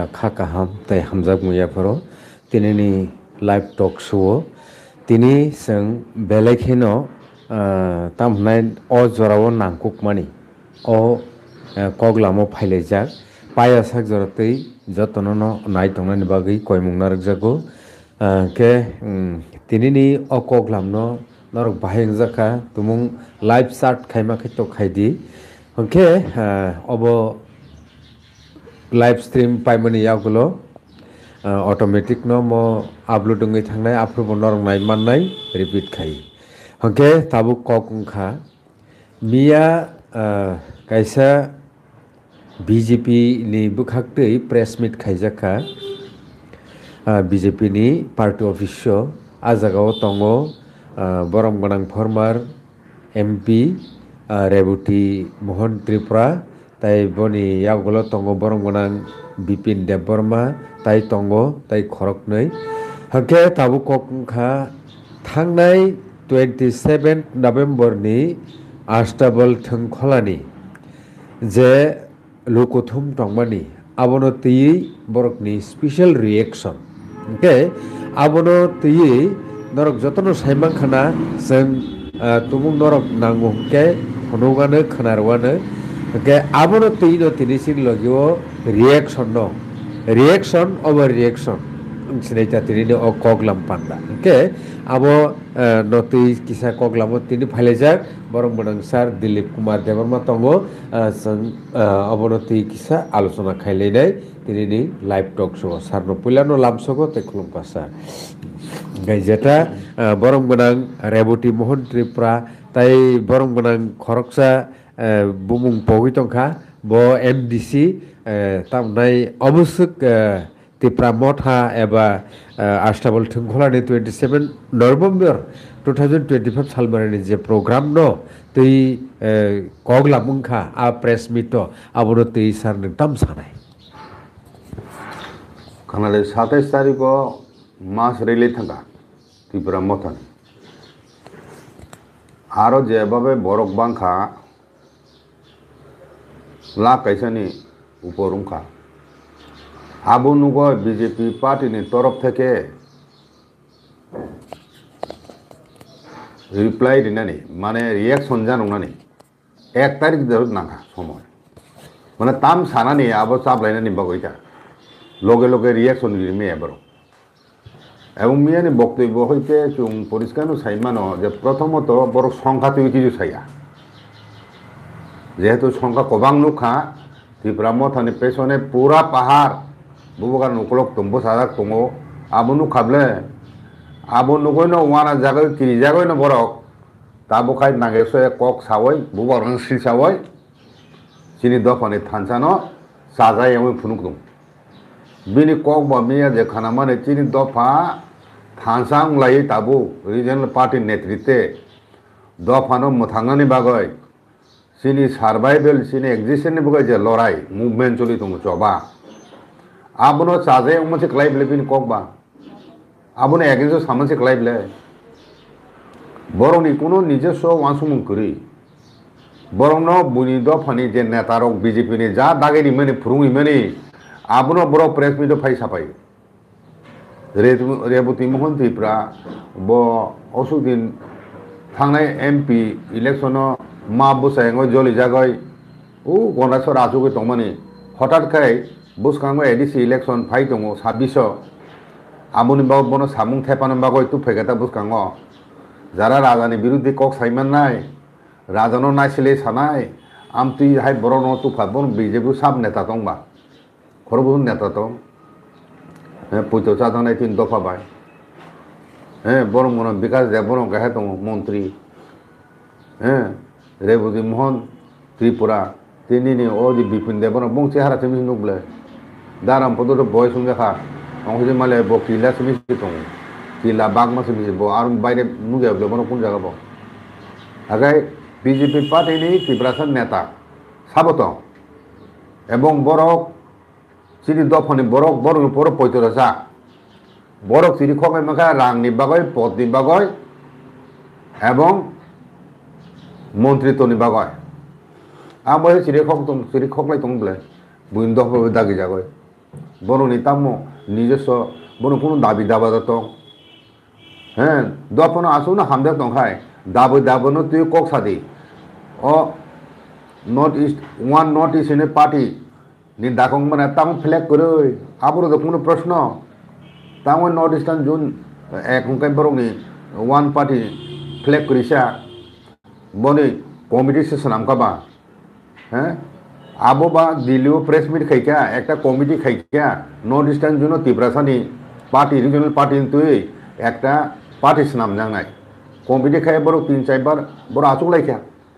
खा kaham tei hamjak muiaforo tinini live talk show tini seng belai kheno tamhnai o jorao nangkukmani o koglamo phailajak paya sak jora tei jotono no nai tongnani bagui koimung narokjago ke tinini o koglamno norok bahai jaka tumung live chat khaima khe to khaidi hingke obo live stream paimani yagulo automatic no mo upload ongoi thangnai aprubo norok nai mannai repeat khai hingke tabuk kok wngkha mia kaisa BJP ni bukhak tei press meet khaijaka BJP ni party office o ah jagao tongo borom ganang former MP Rebuti Mohan Tripura tai boni yagulo tongo borom ganang Bipin Debbarma tai tongo tai khoroknoi hingke tabuk kok wngkha thangnai 27 November ni Astabal Thongkholani je lokothum tongmani abono tui borokni special reaction okay abono tui norok jotono saimang khana jeng tumung norok nango hingke phonogano khonarwano hingke abono tui no tini sin logio reaction over reaction sinaita tini o koglam panda hingke abo no tui kisa koglamo tini phailajak borong bonang sar Dilip Kumar Debarma tongo abono tui kisa alochona khaileinai tini live talk show sarno puilano lamsogo tei khulumka sar gaijeta borong bonang Rebuti Mohan Tripura tai borong bonang khoroksa bumung pogoi tongkha bo MDC tamnai obosuk Tripura Motha eba Astabal Thongkholani 27 November 2025 salmani je program no tui koglam wngkha a press meet o abono tui sarni tam sanai kanale 27 তারিখো মাস রেলে থাকা ত্রিপুরা মথন আরো যেভাবে বরক বাংখা লা কাইসানি উপরুমখা Abu নুগয় BJP পার্টিনি তরফ থেকে reply দিনানি মানে reaction জানুনানি 1 তারিখ ধরে নাখা সময় মানে তাম সানানি আবো চাপলাইনানি বাগইতা লগে লগে রিয়াকশন দিমে এবারো এবং মিয়ানি বক্তব্য হইতে চুং পরিষ্কার সাইমানো যে প্রথমত বড় সংখ্যা তুই কিছু সাইয়া যেহেতু সংখ্যা কবাং নুখা ত্রিপুরা মথানি পেছনে পুরা পাহাড় বুবগার নুকলক তম্বু সাদাক তঙ্গো আবু নুখাবলে আবু নুকইনো ওয়ানা জায়গায় কিরি জায়গায় না বরক তাবো খাই নাগেসে কক সাওয়াই বুবার সি সাওয়াই চিনি দফানি থানসানো সাজাই এমন ফুনুক দং বিনি কক বা মিয়া যে খানা মানে চিনি দফা থানসাং লাই তাবু রিজনাল পার্টির নেতৃত্বে দফানো মথাঙ্গানি বাগয় চিনি সার্ভাইভেল চিনি এক্সিস্টেন্সনি বাগয় যে লড়াই মুভমেন্ট চলি দङ চবা আবনো সাজাই মোনसे ক্লাইবলে বিনি কক বা আবনো এগেন্সট সামনसे ক্লাইবলে বরংনি কোনো নিজস্ব ওয়ানসুমুং করি বরং বুনি দফানি যে নেতারক বিজেপি ni যা দাগেনি মানে ফুরুংনি মানে আবনো বড় press meet phi সাপাই Rebati Mohan Tripura ব অসুদিন থাংনাই এমপি ইলেকশন মা বুসাইঙ্গই জলি জাগই ও গণেশ্বর আজুগে দংমানি হঠাৎ খাই বুসকাঙ্গ এডিসি ইলেকশন ফাই দङ 26 আবনি বাগ বনো সামুং থেপানো বাগই তু ফেগাতা বুসকাঙ্গ যারা রাজানি বিরুদ্ধে কক সাইমান নাই রাজানো নাইছিলে সানাই আমতি হাই বড় তু ফাবন বিজেপি সাব নেতা দংবা খরবুন নেতা দং পুজো চাঁদানাই 3 দফা বাই বড় মন বিকাশ দেব বড় গাহে দङ মন্ত্রী রেবতী মোহন ত্রিপুরা তিনি ও যে বিপিন দেবন বংশে হারা তুমি নুবলে দারাম পদ বয়স দেখা অংশে মালে ব কিলা তুমি দङ কিলা বাগমা তুমি ব আর বাইরে নুগেবলে বড় কোন জায়গা ব আগাই বিজেপি পার্টিনি ত্রিপুরাসন নেতা সাবত এবং বড় চিনি দফানি বরক বড় পর পয়তরাসা বরক চিনি খকাই মাখা রাংনি বাগয় পদনি বাগয় এবং মন্ত্রিত্বনি বাগয় আমরে চিনি খক দং চিনি খকলাই দংবলে বুইন দফা দাগি জাগয় বরনি তামো নিজস্ব বরং কোনো দাবি দাবা দং হ্যাঁ দপনো আসু না হামদা দংখাই দাবো দাবনো তুই কক সাদি ও north east one north east इन पार्टी नि दाखं माने ताम फ्लैग करे आबरो तो कोनो प्रश्न ताम नॉर्थ ईस्टार्न जोन एकंकाय बरंनि ওয়ান पार्टी फ्लैग करिसा बने कमिटी सेशन आमकाबा হ্যাঁ आबो बा दिल्लीओ प्रेस मीट खाइका एकटा कमिटी खाइका नॉर्थ ईस्टार्न जोन त्रिपुरासानि पार्टी रिजनल पार्टी तुई एकटा पार्टी नाम जानाय कमिटी खाय बरो 3-4 बार बरो आचुक लाइका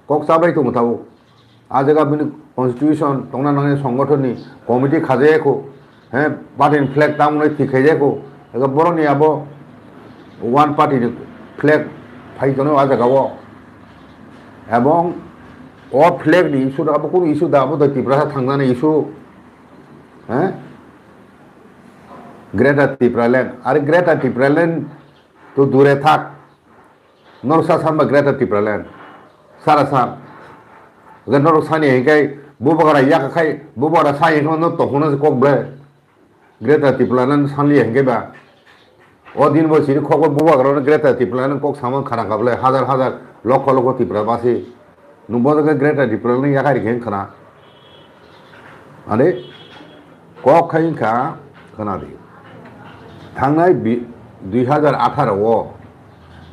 कक साबाय तो मथावो आज गाबनि कन्स्टिट्यूशन तंगना नांगै संगठननि कमिटी खाजायाखौ হ্যাঁ पार्टी फ्लैग तामनै थिखायजायखौ बरनि आबो ওয়ান पार्टी फ्लैग फाइजनो आजागावो एवं ओ फ्लैग नि इशू दाबो कोनो इशू दाबो द त्रिपुरा थांनानै इशू हैं ग्रेटर त्रिपुरालैंड आरो ग्रेटर त्रिपुरालैंड तो दूरे थाक नरसा सानबा ग्रेटर त्रिपुरालैंड सारा सान गनर सानि हेंगाय बुबगरा याखाय बुबगरा साय न तखनो ककब्ले ग्रेटर त्रिपुरालैंड सानलि हेंगायबा ओ दिन बसिरि खबर बुबगरा ग्रेटर त्रिपुरालैंड कक सामान खाना काबले हजार हजार लक्ष लक्ष त्रिपुरा बासि नुबोदगे ग्रेटर त्रिपुरालैंड याखाय हें खाना आरे कक खायखा खोनादि थांनाय 2018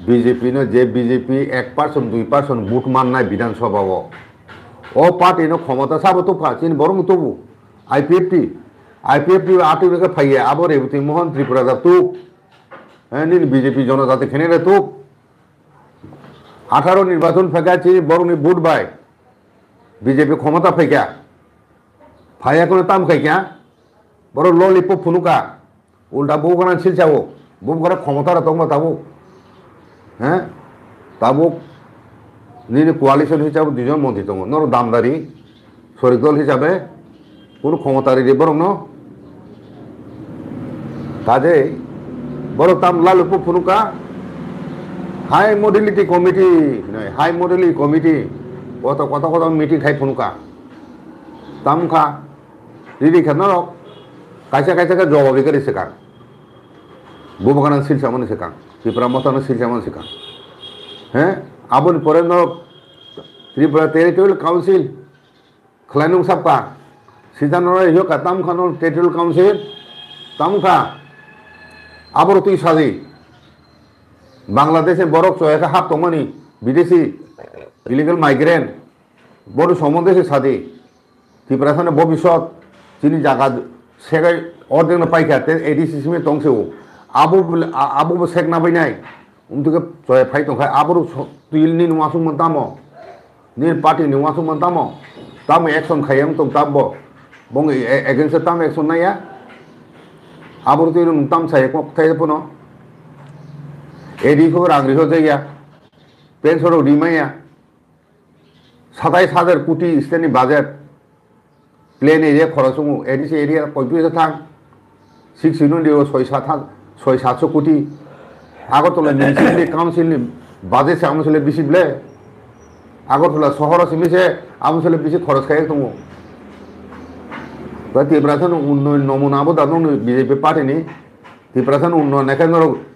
बीजेपी ने जे बीजेपी 1% 2% बुट माननाय विधानसभा ओ पार्टी ने क्षमता साबो तो फाचिन बरं तो आईपीएफटी आटुके फाइए आबो रेवती मोहन त्रिपुरा दा तो निन बीजेपी जनजाति खेने तो 18 निर्वाचन फेगाची बरंनि बुट बाय बीजेपी क्षमता फैका फाया कोन ताम खाइका बर ललिपप फुनुका उल्टा बुगना सिलचावो बुगरा क्षमता दंबा ताबो हैं ताबो निनि कोआलिशन हिसाबै दुजन मन्थ्रि दङ नर दामदारि सरिक दल हिसाबै কোনো ক্ষমতারি বরং ন কাজে বড় তাম লালুপু ফুনুকা high modality committee high modality committee কত কত কত মিটিং খাই ফুনুকা তামখা রিডি খান কাইসা কাইসা জবাবি করে সেকাং বুবগানা সিলসামন সেকাং ত্রিপুরা মতানো সিলসামন সেকাং হ্যাঁ আবন পরে ন ত্রিপুরা টেরিটোরিয়াল কাউন্সিল খ্লাইনুং সাবকা সিজানরে হিয়কা তামখানো টেরিটোরিয়াল কাউন্সিল তামখা আবার তুই সাজি বাংলাদেশে বরফ চয়েকা হাত তমানি বিদেশি ইলিগাল মাইগ্রেন্ট বড় সম্বন্ধে সাজি ত্রিপুরাসানে ভবিষ্যৎ যিনি জায়গা সেগাই অর্ধেক পাইকা এডিসি সিমে তংসেও আবু সেক না বাইনাই উমতুকে চয়ে ফাই তংখাই আবার তুই নি নুয়াসুমন তামো নি পার্টি নুয়াসুমন তামো তাম একশন খাইয়াম তো তাব বং এগেন্সে তাম একশন নাইয়া आबर तो नुताम साहे कक्ताय पुनो एडी को रांग्रिहो जायगा पेन्सरो रिमाया 27,000 कोटी स्टेटनि बाजेट प्लेन एरिया खरचमु एडिसि एरिया कयपुइसा थां 6 इउनियन दियो 6-700 कोटी आगरतला मिउनिसिपालिटि काउन्सिलनि बाजेट से आमुसले बिसिब्ले आगरतला शहर सिमिसे आमुसले बिसि खरच खाय दङ त्रिपुरासन उन्नयन नमुनाबो दानो बीजेपी पार्टी नि त्रिपुरासन उन्नयन एखान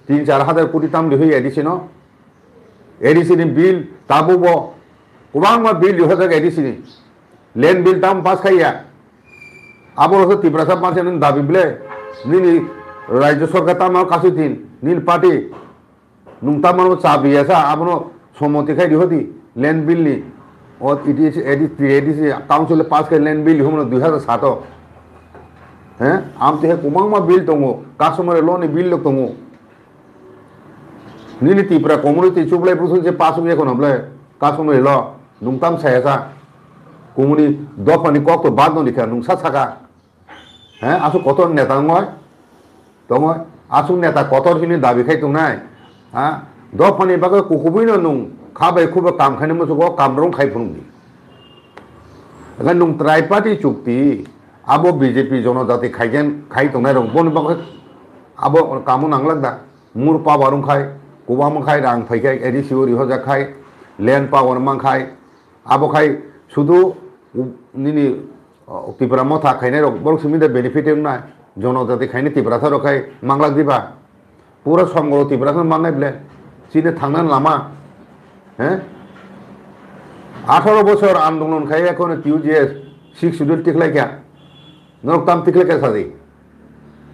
3-4 हाजार कोटी ताम दिहो एडिसि नि बिल ताबो गोबां बिल दिहो जाग एडिसि नि लैंड बिल ताम पास खाइया आबो त्रिपुरासा पासे नों दाबिब्ले निनि राज्य सरकार ताम कासु दिन नील पार्टी नुं ताम चाबियासा आबो सम्मति खाइ दिहोदि लैंड बिल नि और एडिसि काउंसिल पास खाइ लैंड बिल दिहो 2007 हैं आम ते कुमांगमा बिल दङ कास्टमार ल'नि बिल दङ निनि त्रिपुरा कम्युनिटि चुब्लाय बुसुन जे पास उये कोनब्ले कास्टमार ल नुंताम सायासा कम्युनि दफानि कक्ट बाद ननिखा नुंसा साका हैं आसु कत नेता दङ आसु नेता कतर हिनि दाबि खाय दंनाय हा दफानि बागै कुकुबिनो नुं खाबाय खुबा काम खायनो मोसुको कामरं खाय फुंगि नुं ट्राइपार्टी चुक्ति आबो बीजेपी जनजाति खाइगेन खाइ तंनाय रं बन बागै आबो कामो नांगलागदा मुर पावर खाय गोबां खाय रां फैखाय एडिसि रिहो जाखाय लैंड पावर मांखाय आबो खाय शुधु निनि त्रिपुरा मथा खायनाय रं बरं सिमिदा बेनिफिट ना জনজাতি খাইনি তিব্রাথা রখাই মাংলাক দিবা পুরো সমগ্র তিব্রাথা মাংনাই বলে চীনে থাংনান লামা হ্যাঁ 18 বছর আন্দোলন খাই এখন টিউজিএস 6 শিডিউল টিকলাইকা নরকতাম টিকলাইকা সাদি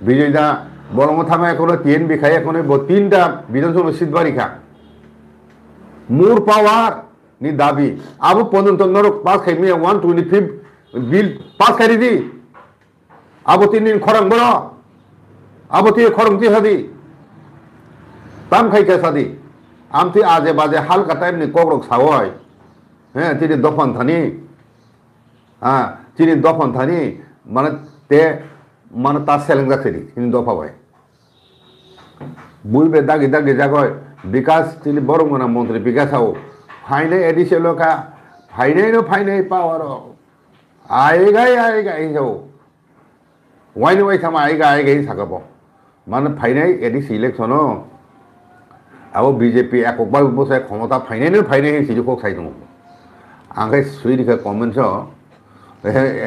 বিজয় দা বরং থামা এখন টিএনবি খাই এখন 3টা বিধানসভা সিট বাড়িখা মুর পাওয়ার নি দাবি আবু পর্যন্ত নরক পাস খাইমি 125 বিল পাস খাই দি আবু 3 দিন খরং বড় আবু তি খরং তি সাদি তাম খাইকা সাদি আমতি আজে বাজে হালকা টাইম নি কগরক সাওয় হ্যাঁ তিনি দফন থানি হ্যাঁ তিনি দফন থানি মানে তে মানে তার সেলেং যাচ্ছে তিনি দফা হয় বুঝবে দাগি দাগি জাগয় বিকাশ তিনি বড় মনা মন্ত্রী বিকাশ হাও ফাইনে এডিসে লোকা ফাইনে পাওয়ার আইগাই যাও ওয়াইনে ওয়াই থামা আইগাই সাকাব মানে ফাইনে এডিসি ইলেকশন আবো বিজেপি এককবার বসায় ক্ষমতা ফাইনে সিজুকক সাই দङ आंखाय सुइदिखा comment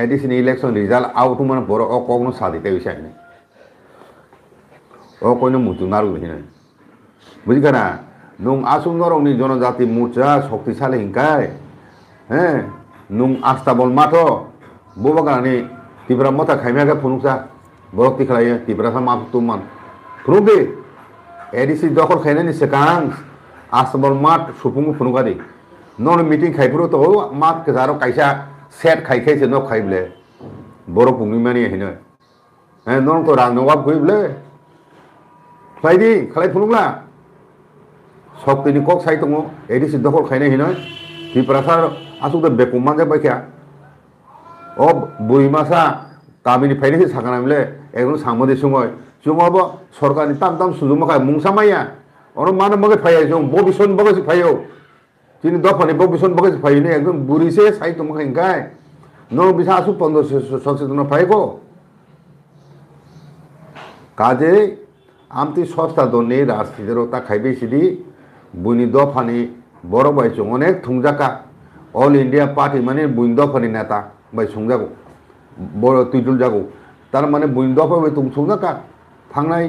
ADC election result out मन बर अकनो सादिते बिसायने अकनो मुतु नारु बिने बुझिखाना नुं आसुम नरंनि जनजाति मोर्चा शक्तिशाली हिंखाय हे नुं आस्ताबल माथो बोबागानि तिब्रा मथा खाइमागा फुनुसा बरक तिखलायो तिब्रा सा माफुतुमान फुनुबे एडिसि दखल खाइनानि सिगां आस्ताबल माथ सुफुंगु फुनुगादि नन मीटिंग खाइफोर तो मात केजारो काइसा सेट खाइखाइसे न खाइब्ले बर' बुंनि माने हिनो ए नन तो रां नवाब गइब्ले फाइदि खालाय फुनुब्ला शक्तिनि कक साइ दङ एडिसि दखल खाइनाय हिनो तिप्रासार आसुद बेकुमान जा बायखा ओ बुइमासा तामिनि फाइनायसे सागानामले एकदम सामदे सुङय जुङाबो सरकारनि ताम सुजुमाखा मुंसामाया अर माने मगे फाया जों बबिसन बगे फायो তিনি দফানি ববিসন বগে ফাইনে একদম বুড়িছে সাই তোমাকে হিংকায় ন বিশা আসু 1500 সচেতন ফাইগো কাজে আমতি সস্তা দনে রাজনীতির তা খাইবে সিদি বুনি দফানি বড় বাইছ অনেক থুংজাকা অল ইন্ডিয়া পার্টি মানে বুনি দফানি নেতা বাই সুংজাগো বড় তুইতুল জাগো তার মানে বুনি দফা বাই তুম সুংজাকা থাংনাই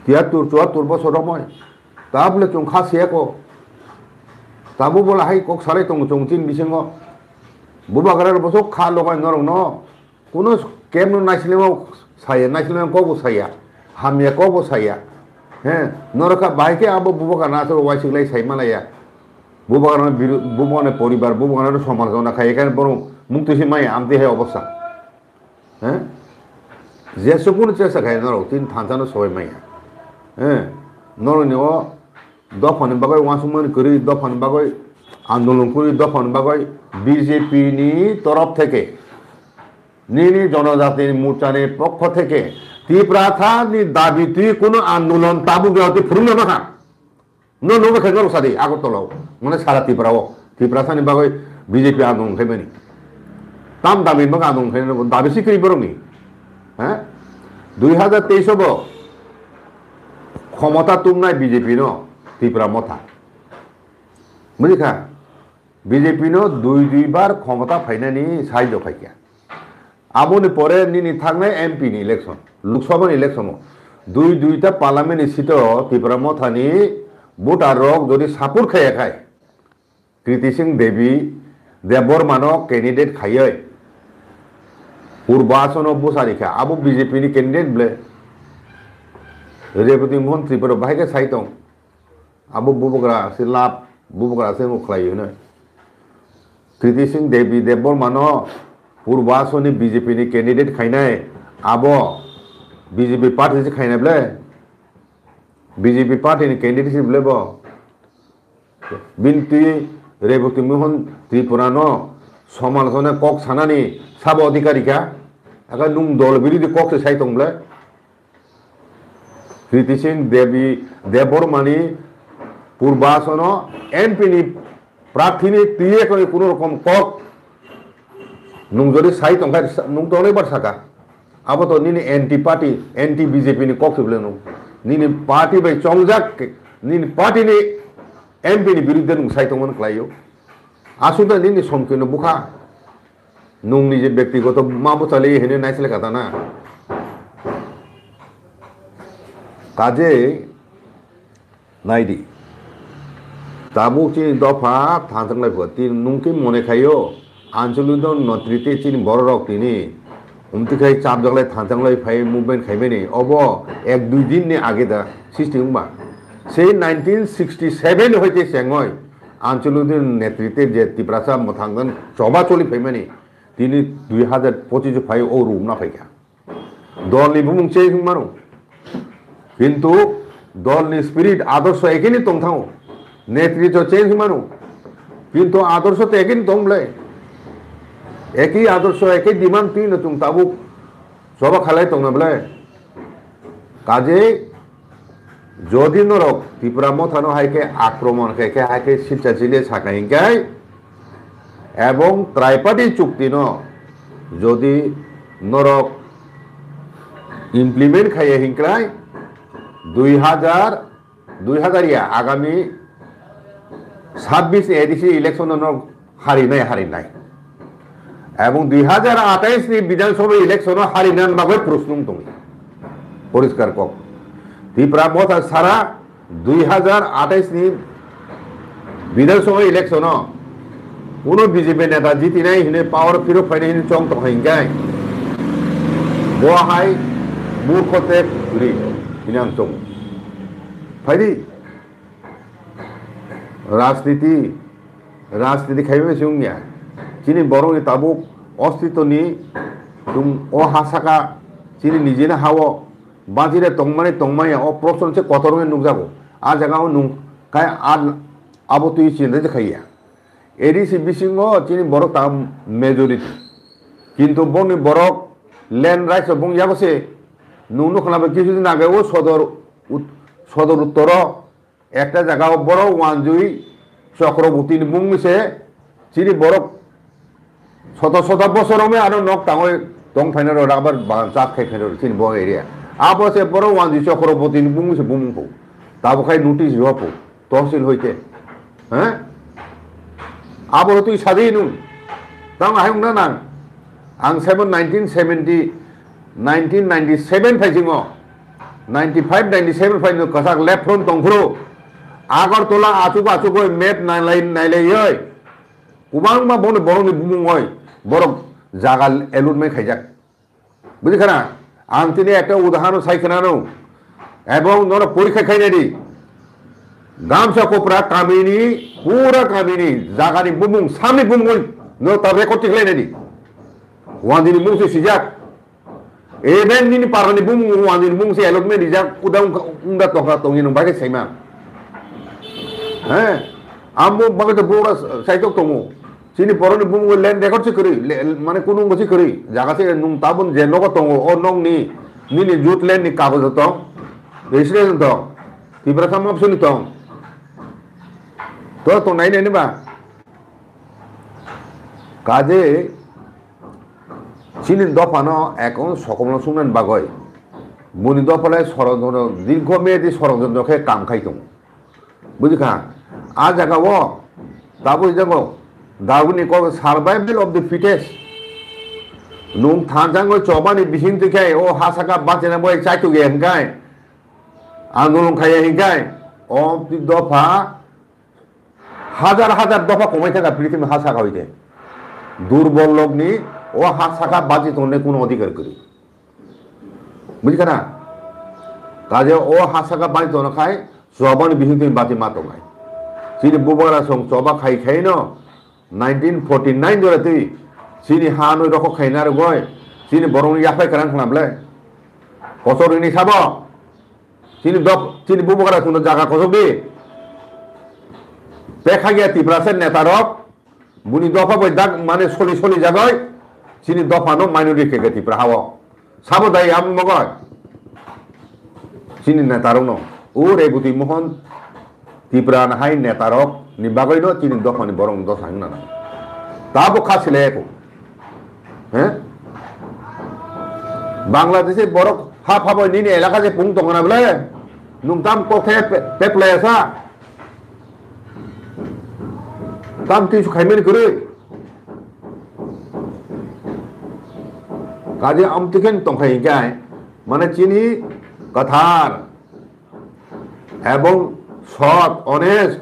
73 বছর রময় তাবলে চং খাসিয়াকো তাবু বলা হাই কক সারাই তং চংচিন বিসঙ্গ বুবাগারের বসো খা लगाय নরং ন কোন কেমন নাইছিলেম সাইয়া নাইছিলেম কবো সাইয়া হামিয়া কবো সাইয়া হ্যাঁ নরকা বাইকে আবো বুবাগা না তো ওয়াইছিলাই সাইমালায়া বুবাগানের পরিবার বুবাগানের সমালোচনা খাই এখানে বরং মুক্তিসী মাই আমতে হে অবস্থা হ্যাঁ যে সকল চেষ্টা খাই নরক তিন থানসানো সবাই মাইয়া হ্যাঁ নরনিও দফানি বাগৈ ওয়াসুমন করি দফানি বাগৈ আন্দোলন করি দফানি বাগৈ বিজেপি নি তরফ থেকে নিনি জনজাতির মোর্চার পক্ষ থেকে তিপ্রাথা নি দাবি তুই কোন আন্দোলন তাবু গতি ফুরুন না নো নো খেগর সাদি আগরতলাও মানে সারা তিপ্রাথা নি বাগৈ বিজেপি আন্দোলন খাইবেনি তাম দাবি বাগ আন্দোলন খাইনো দাবি সিকরি বরংনি হ্যাঁ 2023 ক্ষমতা তুমনাই বিজেপি ন ত্রিপুরা মথা বুঝিখা বিজেপি ন দুইবার ক্ষমতা ফাইনানি সাহায্য খাইকা আবনি পরে নিনি থাকনাই এমপি নি ইলেকশন লোকসভা ইলেকশন দুইটা পার্লামেন্ট সিট ত্রিপুরা মথানি ভোটার রক যদি সাপোর্ট খাইয়া খায় কৃতি সিং দেববর্মান ক্যান্ডিডেট খাইয়ে পূর্বাসন বসারিখা আবু বিজেপি নি ক্যান্ডিডেট বলে रेवती मोहन त्रिपुरा बाहायके साइटं आबो बुबग्रा से लाभ बुबग्रा से मुखलायो न कृति सिंह देबबर्मान पूर्वासनी बीजेपी नि कैंडिडेट खाइनाय आबो बीजेपी पार्टी से खाइनाय ब्ले बीजेपी पार्टी नि कैंडिडेट से ब्लेबो बिनती रेवती मोहन त्रिपुरा न समालोचना कक सानानि साब अधिकारिका आगा नुं दल बिरोधी कक से साइटं ब्ले कृति सिंह देबबर्मानी पूर्वासन एमपी प्रार्थी तीये कोन रकम कक नुं जदि साइ तंखा नुं तले बार साका अब तो निनि एंटी पार्टी एंटी बीजेपी नि कक सिबले नु निनि पार्टी बाय चंगजाक निनि पार्टी नि एमपी नि विरुद्ध नुं साइ तंमन क्लायो आसुदा निनि समकिनो बुखा nung ni je ব্যক্তিগত মাবো চালে হেনে নাইছিলে কথা না কাজে নাইদি তাবুক চিনি দফা থানসাংলাই ভর্তি নুংকে মনে খাইও আঞ্চলিক নেতৃত্বে চিনি বড় রক তিনি উমতিখাই চাপ জগলাই থানসাংলাই ফাই মুভমেন্ট খাইবেনি অব এক দুই দিন নে আগে দা সৃষ্টি হংবা সেই 1967 হইতে সেঙ্গয় আঞ্চলিক নেতৃত্বে যে ত্রিপুরা মথাঙ্গন সভা চলি ফাইমানি তিনি 2025 ফাই ও রুম না ফাইকা দলনি বুমুং চেই মানো কিন্তু দলনি স্পিরিট আদর্শ একেনি তংথাও নেতৃত্ব চেঞ্জ মানো কিন্তু আদর্শ তো একেনি তংলে একই আদর্শ একই ডিমান্ড তিন তুম তাবুক সভা খালাই তং না বলে কাজে যদি নরক ত্রিপুরা মথানো হাইকে আক্রমণ খেকে হাইকে শিলচা চিলে ছাকা হিংকাই এবং ত্রাইপাটি চুক্তি ন যদি নরক ইমপ্লিমেন্ট খাইয়ে হিংক্রাই 2000 ইয়া আগামী 26 এডিসি ইলেকশন হারি নাই এবং 2028 নি বিধানসভা ইলেকশন হারি নান বাগৈ প্রশ্ন তুমি পরিষ্কার কক ত্রিপুরা মথা সারা 2028 নি বিধানসভা ইলেকশন কোনো বিজেপি নেতা জিতি নাই হিনে পাওয়ার ফিরো ফাইনে হিনে চং তো হিংগাই বহাই মূর্খতে ঘুরি হিনাং চং ফাইদি রাজনীতি খাইবে সিংয়া চিনি বরং তাবুক অস্তিত্ব নি তুম ও হাসাকা চিনি নিজে না হাও বাজিরে তংমাই ও প্রশ্ন সে কত রঙের নুক যাবো আর জায়গাও নুক খাই আর আবো তুই চিন্তা খাইয়া এডিসি বিসিংহ চিনি বড় তাম মেজরিটি কিন্তু বনি বড় ল্যান্ড রাইটস বং যাবছে নুনু খানাবে কিছুদিন আগে ও সদর উত্তর একটা জায়গা বড় ওয়ানজুই চক্রবর্তী বুং মিশে চিনি বড় শত বছর আরো নক টাঙে দং ফাইনার আবার চাপ খাই ফাইনার চিনি বড় এরিয়া আবসে বড় ওয়ানজুই চক্রবর্তী বুং মিশে বুমুংপো তাবো খাই নোটিশ হপো তহসিল হইতে হ্যাঁ আবো তুই সাদি নুন তাং আহেং না নাং আং 1997 ফাইজিং 95-97 ফাইন কাসাক লেফট ফ্রন্ট তংফ্রো আগরতলা আচুক মেপ নাইলাই কুবাংবা বনে বড়নি বুমুং হয় বড় জাগা এলুটমে খাইজাক বুঝিখানা আং তিনি একটা উদাহরণ সাইখানো এবং নর পরীক্ষা খাইনাদি গামছা কোপরা কামিনী পুরা কামিনী জাগানি বুমুং সামনে বুমুং ন তার record টিকলাইনাদি ওয়ানদিনি মুংসে সিজাক eben ni parani bum wanin bum se elok me dijak udang unda tokha tongin bagai saima ambo bagai to bora saitok tongo sini poroni bum len record se kari mane kunung gosi kari jaga se nung tabun je nogo tongo o nong ni jut len ni kagoz tong registration tong tibra sam option tong to nai nai ba kaje চিনি দফানো এখন সকল শুনেন বাগয় মনি দফালে ষড়যন্ত্র দীর্ঘমেয়াদী ষড়যন্ত্রকে কাম খাইতো বুঝিখা আ জায়গাও দাবো যাবো দাবুনি ক সার্ভাইভেল অফ দ্য ফিটেস্ট নুম থানজাঙ্গ চবানি বিহিং দিখাই ও হাসাকা বাঁচেনা বই চাইতো গে হিংগাই আন্দোলন খাইয়া হিংগাই ও দফা হাজার দফা কমাই থাকা পৃথিবী হাসাকা হইতে দুর্বল লোকনি ও হাত শাখা বাজি তোনে কোনো অধিকার করি বুঝলি না কাজে ও হাত শাখা বাজি তোনে খায় সবান বিহিন বাজি মাতো খায় চিনি বুবারা সং সবা খাই ন 1949 ধরে চিনি হান ওই রকম খাই না গয় চিনি বরং ইয়াফাই কারণ খানাবলে কসর ইনি খাব চিনি বুবারা শুনো জায়গা কসবি দেখা গিয়া ত্রিপুরাসের নেতারক বুনি দফা বই দাগ মানে সলি জায়গায় চিনি দফানো মাইনরিটি কে ত্রিপুরা হাওয়া সাবধাই আমি মগয় চিনি নেতারক ন ও রেবুতি মোহন ত্রিপুরা নাহাই নেতারক নিবাগই ন চিনি দফানি বরং দশাং না তাবো খাসিলে একো হ্যাঁ বাংলাদেশে বড় হাফ হাবই নিনি এলাকা যে পুং তখন বলে নুমতাম কোথে পেপলে আসা তাম কিছু খাইমেন করে কাজে আমতিকেন তংখাই গায় মানে চিনি কথার এবং সৎ অনেস্ট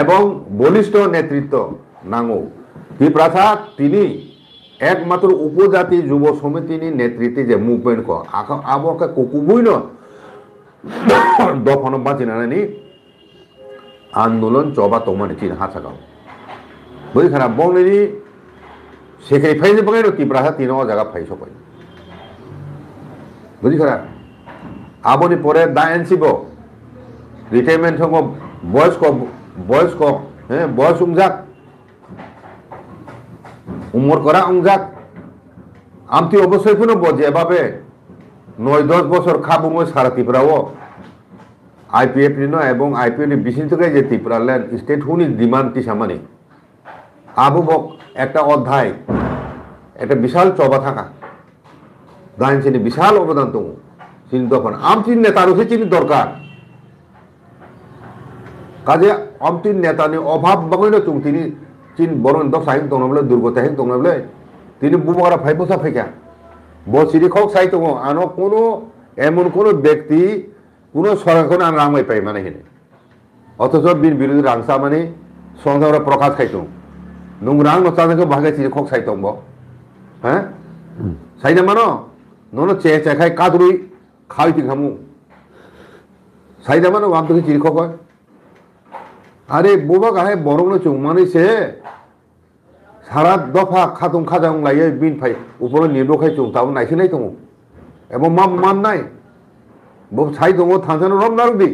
এবং বলিষ্ঠ নেতৃত্ব নাঙ্গো ত্রিপ্রাথা তিনি একমাত্র উপজাতি যুব সমিতিনি নেতৃত্বে যে মুভমেন্ট ক আবকে কুকুবুইন দফন বাঁচিনানি আন্দোলন চবা তমানি চিন হাসাগাও বুঝি খারাপ বংনি সেখানে ফাইজে বাঙাই ত্রিপ্রাথা তিন জায়গা ফাইস পাই বুঝি খারাপ আবনি পরে দা এনসিব রিটায়ারমেন্ট সঙ্গ বয়স্ক হ্যাঁ বয়স উংজাক উমর করা উংজাক আমতি অবশ্যই কোনো যেভাবে 9-10 বছর খাবো মই সারা ত্রিপুরাও আইপিএফ নিন এবং আইপিএফ নি বিশিষ্ট থেকে যে ত্রিপুরা ল্যান্ড স্টেট হুনি ডিমান্ড টিসামানি আবু বক একটা অধ্যায় একটা বিশাল চবা থাকা দাইন চিনি বিশাল অবদান তো চিনি তখন আমচিন নেতার উঠে চিনি দরকার কাজে আমচিন নেতানি অভাব বাঙাইল চুং তিনি চিন বড় দশাহিন দংনাবলে দুর্গতাহিন দংনাবলে তিনি বুবারা ফাইপোসা ফাইকা বসিরি খক সাই দङ আনো কোনো এমন কোনো ব্যক্তি কোনো সরকারখনে আন রাঙাই পাই মানে হেনে অথচ বিন বিরোধী রাংসা মানে সংসার প্রকাশ খাইতো নং রাং নচানকে ভাগে চিরি খক সাই দङ হ্যাঁ সাইনা মানো নন চে চে খাই কাদুই খাই ti খামু সাইনা মানো ওয়াম থেকে চিরি খক আরে বুবা গাহে বরং চুং মানে সে সারা দফা খাতুং খাজাং লাইয়ে বিন ফাই উপরে নির্বখাই চুং তাও নাইছে নাই দङ এবং মান নাই বব ছাই দङ থানসানো রম নারুদি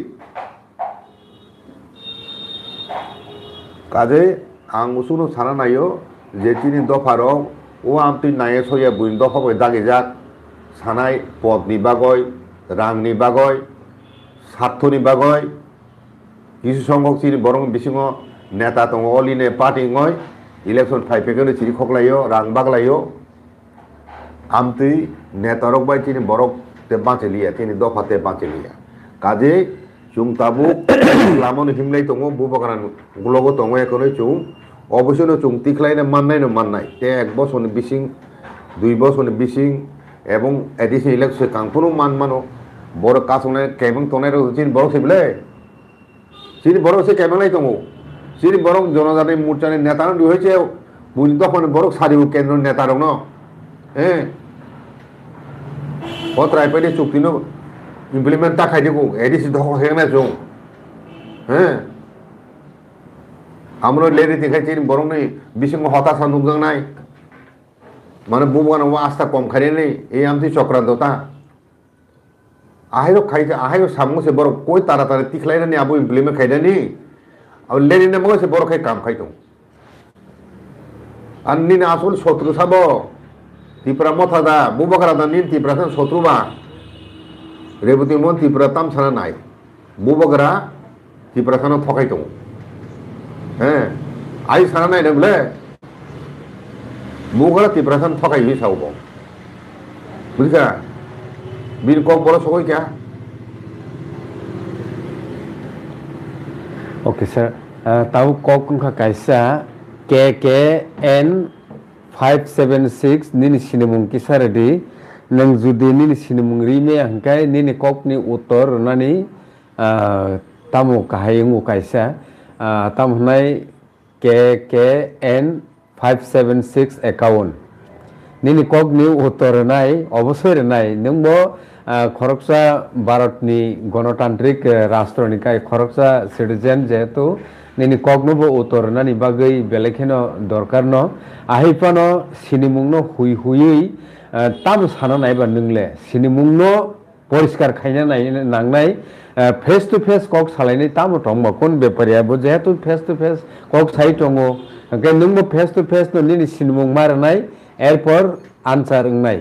কাজে আং উসুনো সারা নাইও যে তিনি দফার ও আমতি নায়ে সইয়া বুইন দফা বই দাগে যাক সানাই পদনি বাগয় রাংনি বাগয় স্বার্থনি বাগয় কিছু সংখ্যক চিনি বরং বিসিङ নেতা দङ অলিনে পার্টি ngয় ইলেকশন ফাইপেকেনো চিনি খকলাইও রাং বাগলাইও আমতি নেতারক বাই চিনি বরক তে বাঁচে লিয়া তিনি দফাতে বাঁচে লিয়া কাজে চুং তাবু লামন হিমলাই দङ বুবাগান গ্লগ দङ এখনো চুং অবশ্যই চুং তিখলাইনে মাননাই তে 1 বছর বিসিং 2 বছর বিসিং এবং এডিশন ইলেকশন কাংপুনো মানো বড় কাসনে কেবং তনের চিনি বড় সেবলে চিনি বড় সে কেবলাই দङ চিনি বরং জনজাতি মোর্চানি নেতা হয়েছে বুঝি তখন বড় সারিও কেন্দ্র নেতা দङ হ্যাঁ পত্রাইপানি চুক্তিনো ইমপ্লিমেন্ট তাকাই দিগো এডিসি ধক হেনা জং হ্যাঁ আমরা লেরি দেখাইছি বরং নেই বিসিং হতাশা নুকজাং নাই মানে বুবান আস্থা কম খাই নেই এই আমতি চক্রান্ততা আহাইও খাইছে আহাইও সামুসে বড় কই তাড়াতাড়ি তিখলাইনানি আবু ইমপ্লিমেন্ট খাইনানি আর লেরি নে মগসে বড় খাই কাম খাইতো আর নিন আসল শত্রু সাব ত্রিপুরা মথাদা বুবাকারা নিন ত্রিপুরা শত্রুবা রেবতী মন ত্রিপুরা তাম সানা নাই বুবাকারা ত্রিপুরা সানা ঠকাই দङ হ্যাঁ আই সানা নাই না বলে বুবাকারা ত্রিপুরা সানা ঠকাই হি সাউব বুঝছা বিন কম বড় সকই क्या ओके सर ताऊ कॉक का कैसा KKN 576 निनि सिनेमुं की सारदी नंग जुदि निनि सिनेमुं रिमे हंकाय निनि कॉकनि उत्तर नानि तामु काहायंगु कैसा तामहनाय KKN 576 अकाउंट निनि कॉकनि उत्तर नाय अवसर नाय नंगबो खरकसा भारतनि गणतांत्रिक राष्ट्रनिकाय खरकसा सिटीजन जेहेतु निनि कॉकनोबो उत्तर नानि बागै बेलेखेनो दरकार न आहिपानो सिनिमुंनो हुई ताम साना नायबा नोंले सिनिमुंनो परिष्कार खायना नांनाय फेस टू फेस कॉक सालायनाय ताम दंबा कोन बेपारियाबो जेहेतु फेस टू फेस कॉक साइ दङ ओंखाय नोंबो फेस टू फेस नो निनि सिनिमुं मारनाय एरपर आनसार ओंनाय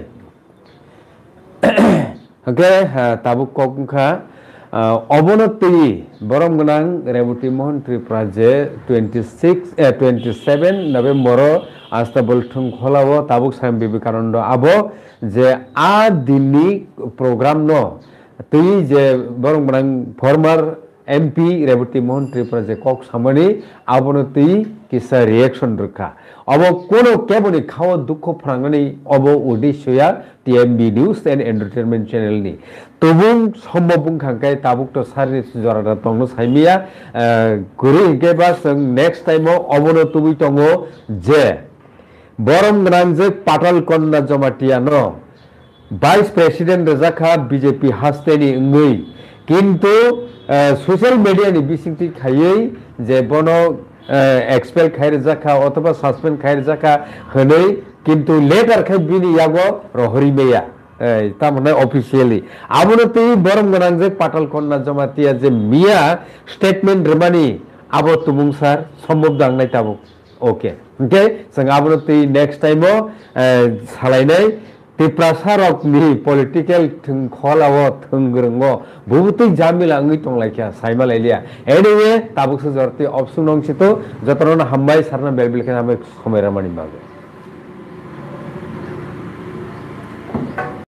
ओके ताबु कॉकखा अबनति बरम गनां रेवती मोहन त्रिपुरा जे 27 नवेम्बर आस्ताबल थुंखलाव ताबुक साम विवेकानंद आबो जे आ दिननि प्रोग्राम न तै जे बरम गनां फर्मार MP রেবতী মোহন ত্রিপুরা যে কক সামনে আবনো তুই কিসা রিয়াকশন রক্ষা অব কোনো কেবনি খাওয়া দুঃখ ফ্রাঙ্গনি অব উদ্দেশ্যয়া TMB news and entertainment channel নি তবুং সম্ভব বুংখাঙ্কাই তাবুক তো সারি জরাদা তংনো সাইমিয়া গুরু হিকেবা जों নেক্সট টাইমও অবনো তুবি তঙ্গো যে বরম গ্রাঞ্জে পাটাল কন্যা জমাটিয়ানো ভাইস প্রেসিডেন্ট রেজাখা বিজেপি হাস্তেনি ngui কিন্তু সোশ্যাল মিডিয়ানি বিসিংতি খাইयै যে বনো এক্সপেল খাইর জাখা অথবা সাসপেন্ড খাইর জাখা হनै কিন্তু লেটার খাই বিনি ইয়াগো রহরি মেয়া তারমানে অফিসিয়ালি আবনো তুই বরম গনাং যে পাটাল কন্যা জমাতিয়া যে মিয়া স্টেটমেন্ট রেমানি আবো তুমুং স্যার সম্ভব দাংনাই তাবো ওকে ওকে जों আবনো তুই নেক্সট টাইমও সালাইনাই ত্রিপ্রাসারকনি পলিটিক্যাল থংখলাও থंगरंगो बहुतै जामिला ngै तंलायखा साइमालायलिया एनिवे ताबुकसो जरति अपसुनंसितो जतरन हामबाय सारना बेलबिलखा हामबाय समायरामानि बागै